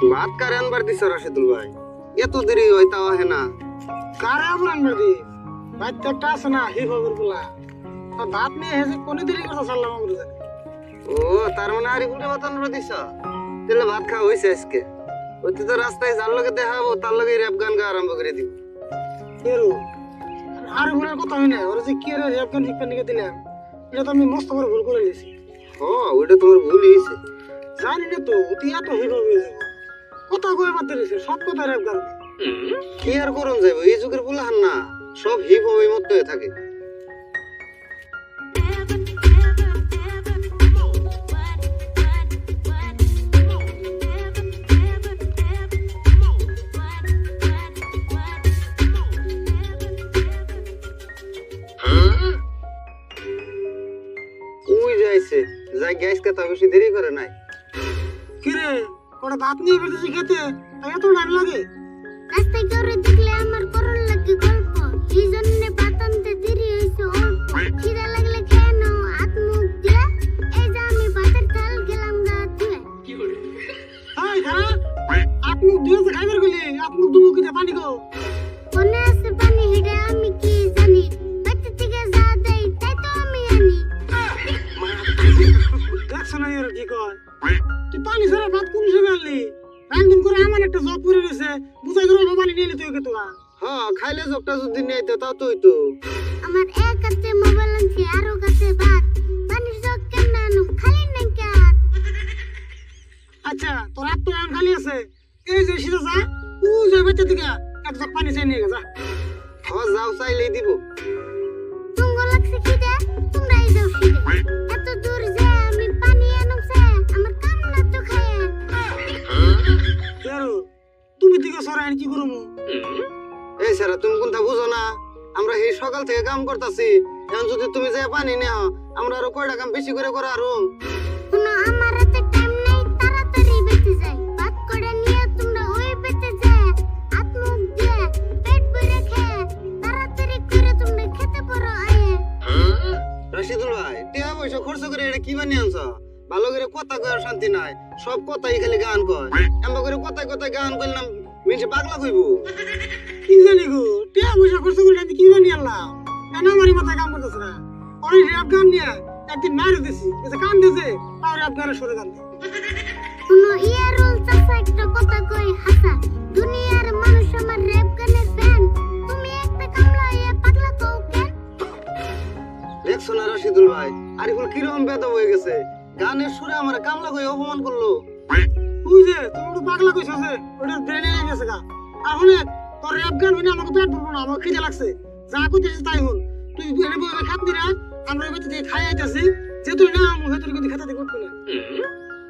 ভাত কারে আনবার দিছ রাশিদুল ভাই? এত দেরি হয় তাও আহে না। কারে আমরা আনবার দি? বাচ্চা একটা আছে না হি বাবুর বলা। আর ভাত নিয়ে হেসে কোন দেরি করতে চাললাম আমরা জানি। ও তার মানে আরিফুলকে ভাত আনবার দিছ? তাহলে ভাত খাওয়া হয়েছে আজকে। ওতে তো রাস্তায় যার লগে দেখাবো তার লগে র্যাপ গান গা আরম্ভ করে দিব। কেরু আর ভুলের কথা হয় না, ওরা যে কি রে র্যাপ গান শিক্ষা নিকে দিলাম, এটা তো আমি মস্ত বড় ভুল করে দিয়েছি। ও ওইটা তোমার ভুলই হয়েছে। জানি না তো উতিয়া তো হিরো হয়ে যাবো, কথা কয়ে বাদ দিয়েছে সব কথা র্যাপ গান। কি আর করুন যাইব, এই যুগের বুলাহান না সব হিপ হপ এই মতো থাকে। ওই যাইছে যাই গ্যাস কথা বেশি দেরি করে নাই। কিরে ওরা ভাত নিয়ে বেরোতেছি খেতে, তাই এত টাইম লাগে? রাস্তায় কাউরে দেখলে আমার করল লাগে গল্প, এই জন্য ভাত আনতে দেরি হয়েছে অল্প। খিদা লাগলে খেয়ে নাও হাত মুখ দিয়ে, এই যে আমি ভাতের থাল গেলাম গা ধুয়ে। হাই খারা আপনি দুই যে খাইবার গলি আপনি দুমু কিটা পানি গো। মনে আছে পানি হিডে আমি কি জানি, বাচ্চা থেকে যা দেয় তাই তো আমি আনি। দেখছ না এর কি কয়? তুই পানি ছাড়া ভাত কোন সময় আনলি? রান্ধন করে আমার একটা জব করে রয়েছে, বুঝাই করে পানি নিয়ে নিতে হবে তোরা। হ্যাঁ খাইলে জগটা যদি নেই তো তাও তো হইতো। আমার এক হাতে মোবাইল আনছি আরো কাছে ভাত, পানির জগ কেন আনো খালি নাই কাত। আচ্ছা তোর হাত তো এখন খালি আছে, এই যে সিধা যা ও যে বেঁচে দিকে এক জগ পানি চাই নিয়ে যা। হ্যাঁ যাও চাইলেই দিব। তুঙ্গ লাগছে খিদে তোমরাই যাও খিদে, এত দূর যে আমি পানি আনছে আমার কাম না তো খায়। কেরো তুমি দিকে সরাই কি করবো? এই সারা তুমি কোনটা বুঝো না? আমরা এই সকাল থেকে কাম করতেছি, এখন যদি তুমি যে পানি নেও আমরা আরো কয়টা কাম বেশি করে করা আরো। কোনো আমার হাতে টাইম নাই, তাড়াতাড়ি বেঁচে যাই। ভাত করে নিয়ে তোমরা ওই বেঁচে যায় হাত মুখ দিয়ে পেট ভরে খেয়ে, তাড়াতাড়ি করে তোমরা খেতে পারো আয়ে। রাশিদুল ভাই টিয়া পয়সা খরচ করে এটা কি বানিয়ে আনছ? ভালো করে কথা কয়ার শান্তি নাই, সব কথাই খালি গান কয়। এমন করে কথায় কথায় গান করলাম মিনসে পাগলা কইব। কি জানি গো টিয়া পয়সা খরচ করে আমি কি বানিয়ে আনলাম? কেন আমার মাথায় কাম করতেছে না? অনেক র্যাপ গান নিয়ে একদিন মারি দিছি, এতে কান দিয়েছে তাও র্যাপ গানের সুরে গান দেয়। কোনো ইয়ারুল চাচা একটা কথা কই হাসা, দুনিয়ার মানুষ আমার র‍্যাপ গানের ফ্যান, তুমি একটা কামলা এ পাগলা কও কেন? দেখছো না রাশিদুল ভাই আরিফুল কিরকম বেদব হয়ে গেছে, গানের সুরে আমার কামলা কই অপমান করলো। তুই যে তুমি তো পাগলা কইছ যে ওটার ব্রেনে হয়ে গেছে গা। আর শুনে তোর র্যাপ গান শুনে আমাকে পেট ভরবো না, আমার খিদে লাগছে, যা কইতেছিস তাই হল। তুই এনে বই খাত দিরা আমরা বেঁচে থেকে খাই আইতাছি, যে তুই না আমি তোর কিন্তু খেতে করতে না।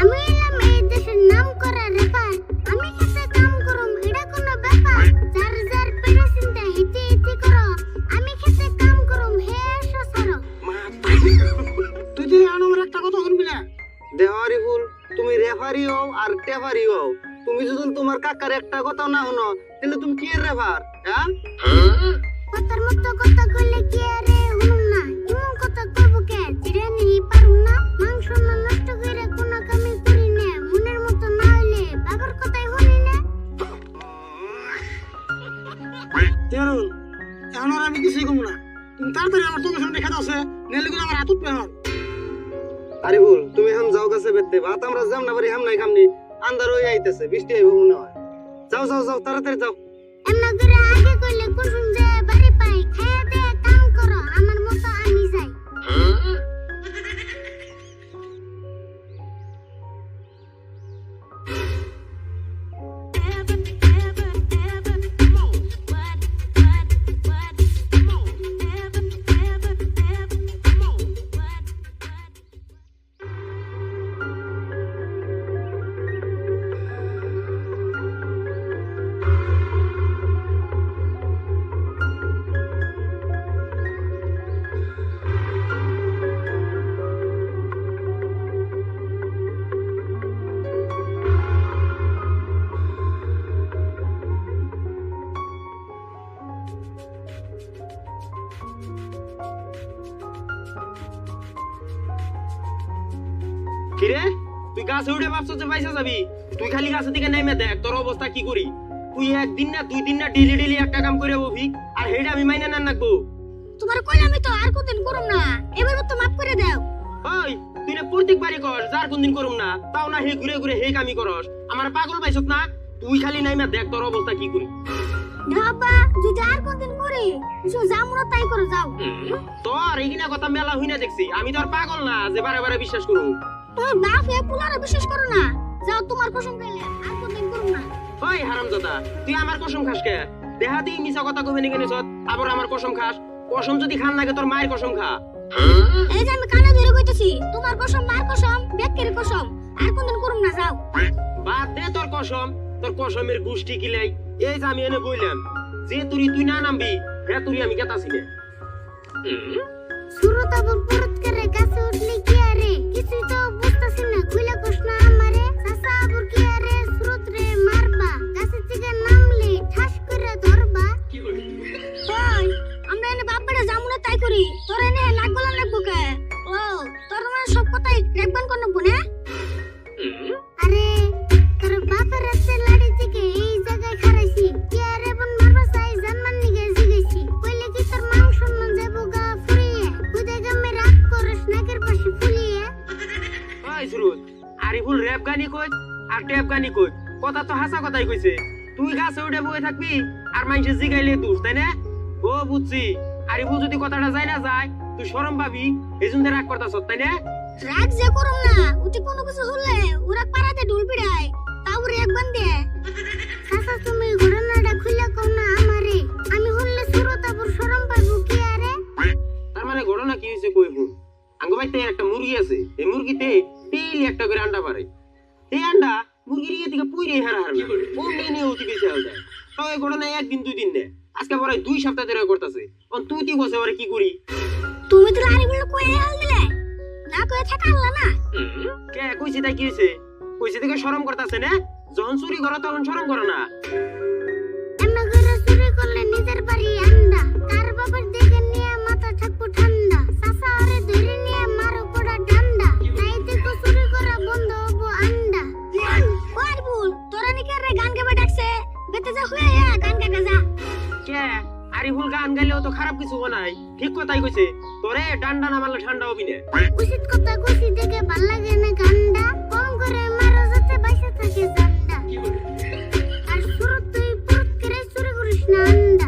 আমি এলাম এই দেশের নাম করা রেপার, আমি খেতে কাম করুম এটা কোনো ব্যাপার, যার যার পেরে চিন্তা হিতে হিতে করো, আমি খেতে কাম করুম হে এসো ছাড়ো। তুই যদি আমার একটা কথা শুনবি না? দেহ আরিফুল তুমি রেফারি হও আর টেফারি হও, তুমি যদি তোমার কাকার একটা কথা না শুনো তাহলে তুমি কি এর রেফার? হ্যাঁ কথার মতো কথা কইলে কি আরে হুনুম না, এমন কথা করব কে জিরে নেই পারুম না, মাংস না নষ্ট কইরা কোন কামই করি না, মনের মতো না হইলে বাবার কথাই শুনি না। তেরুল এখন আর আমি কিছুই কম না, তুমি তাড়াতাড়ি আমার চোখের সামনে খেতে আছে, নেলে কিন্তু আমার হাতুত পেহর। আরিফুল তুমি এখন যাও কাছে বেতে, ভাত আমরা যাম না পারি হাম নাই খামনি, আন্দার হয়ে আইতেছে, বৃষ্টি আইব মনে হয়। যাও যাও যাও তাড়াতাড়ি যাও। এমন করে আগে কইলে কুসুম যে বাড়ি পাই, খায়া দে কাম করো আমার মতো আমি যাই। কিরে তুই গাছে উঠে ভাবছ যে পয়সা যাবি? তুই খালি গাছের দিকে নেমে দেখ তোর অবস্থা কি করি। তুই একদিন না 2 দিন না ডেলি একটা কাম করে ববি, আর হেডা আমি মাইনা না রাখবো। তোমার কইলামই তো আর কোনদিন করুম না, এবার তো মাফ করে দাও। ওই তুই না প্রত্যেকবারই কর যার কোনদিন করুম না, তাও না হে ঘুরে হে কামি করস। আমার পাগল পাইছত না, তুই খালি নাইমা দেখ তোর অবস্থা কি করি। ঢাবা যদি আর কোনদিন করি যামুনা তাই করে যাও। তোর এইনা কথা মেলা হই না দেখছি, আমি তোর পাগল না যে বারে বিশ্বাস করু। তুমি বাপ এ পুলারে বিশ্বাস করো না, যাও তোমার কসম খাইলে আর কোনদিন করুম না। ওই হারামজাদা তুই আমার কসম খাস কে? দেহাতেই মিছা কথা কইবে নাকি নিছত, আবার আমার কসম খাস? কসম যদি খান লাগে তোর মায়ের কসম খা। এই যে আমি কানে ধরে কইতেছি, তোমার কসম মার কসম বেকের কসম আর কোনদিন করুম না, যাও। বাদ দে তোর কসম, তোর কসমের গুষ্টি কিলাই। এই যে আমি এনে বইলাম যে তুই না নামবি, হে তুই আমি কেতাছি না। সুরতাবুর পুরত করে গাছে উঠলি কি আরে, কিছুই তো বুঝতাছি না, কইলা কষ্ট না আমারে। চাচা আবুর কি আরে সুরত রে মারবা, গাছে থেকে নামলে ঠাস করে ধরবা। ওই আমরা এনে বাপ বেটা যামুনা তাই করি, তোর এনে লাগবলা লাগবো কে? ও তোর মানে সব কথাই রেকবান করন বনে। আরে তোর বাপের রাস্তে লাড়ি থেকে এই জায়গায় খারাইছি, কি আরে বোন মারবা চাই জানমান নিগে জিগেছি, কইলে কি তোর মাংস মন যাবো গা ফুরিয়ে, কুদে গামে রাগ করস নাকের পাশে ফুলিয়ে। ওই সুরুত আরিফুল র‍্যাপ গানি কই আর ট্যাপ গানি কই, কথা তো হাসা কথাই কইছে। তুই গাছে উঠে বসে থাকবি আর মানুষে জিগাইলে দোষ, তাই না? ও বুঝছি, আরিফুল যদি কথাটা যায় না যায় তুই শরম পাবি, এইজন্য রাগ করতাছ, তাই না? রাগ যে করম না, উঠে কোনো কিছু হলে ওরা পাড়াতে ঢোল পিড়ায়, তাও রেক বান্ধে। চাচা তুমি ঘটনাটা খুলে কও না আমারে, আমি হলে সুরতাবুর শরম পাইবো কি আরে? তার মানে ঘটনা কি হয়েছে কই হুন। আঙ্গ বাইতে একটা মুরগি আছে, এই মুরগিতে ডেইলি একটা করে আন্ডা পারে। এই আন্ডা মুরগির ইয়ে থেকে পুইরে হারাহার ও মেনে অতি বেশি হয়ে যায়। তো এই ঘটনা একদিন 2 দিন না, আজকে পরে 2 সপ্তাহ ধরে করতেছে। তুই বসে ওরে কি করি? তুমি তো লারি বলে কয়ে হাল দিলে, না কয়ে থাকা হল না। কে কইছে তাই কি হয়েছে? কইছে থেকে শরম করতেছে না, যখন চুরি করো তখন শরম করো না। এমন করে চুরি করলে নিজের বাড়ি আন্ডা, কার বাবার দিকে নিয়ে মাথা থাকবো ঠান্ডা, চাচা ওরে ধরে নিয়ে মারো কোড়া ডান্ডা, তাই দেখো চুরি করা বন্ধ হবো আন্ডা। কোয়ার ভুল তোরা নিকে রে গান গাবে ডাকছে, বেতে যা হয়ে গান গাবে যা। কে আরিফুল গান গাইলেও তো খারাপ কিছু নাই, ঠিক কথাই কইছে। তোরে ডান্ডা না মারলে ঠান্ডা হবি না। উচিত কথা কইছি দেখে ভাল লাগে না গান্ডা, কম করে মারো যাতে বাইসা থাকে জান্ডা, আর সুরত তুই পুরত করে চুরি করিস না আন্ডা।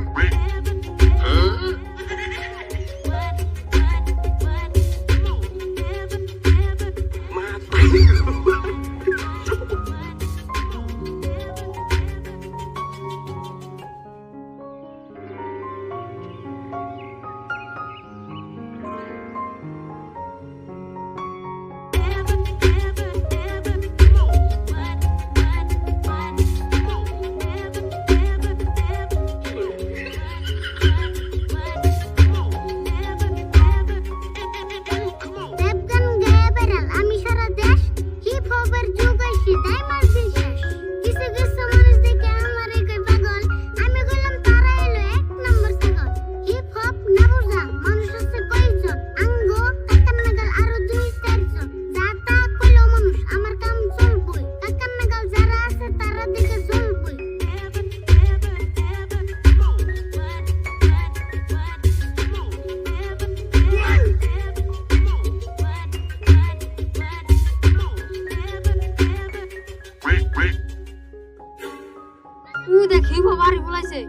দেখি বাবারে বলাইছে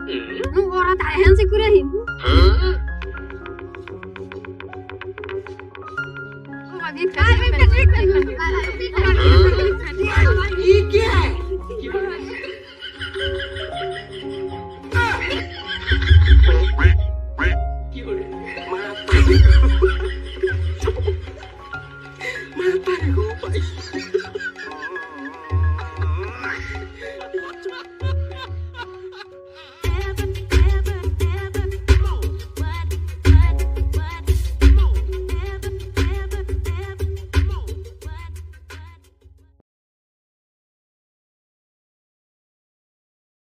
ওরা তাই হ্যান্সে করে হিন Mata,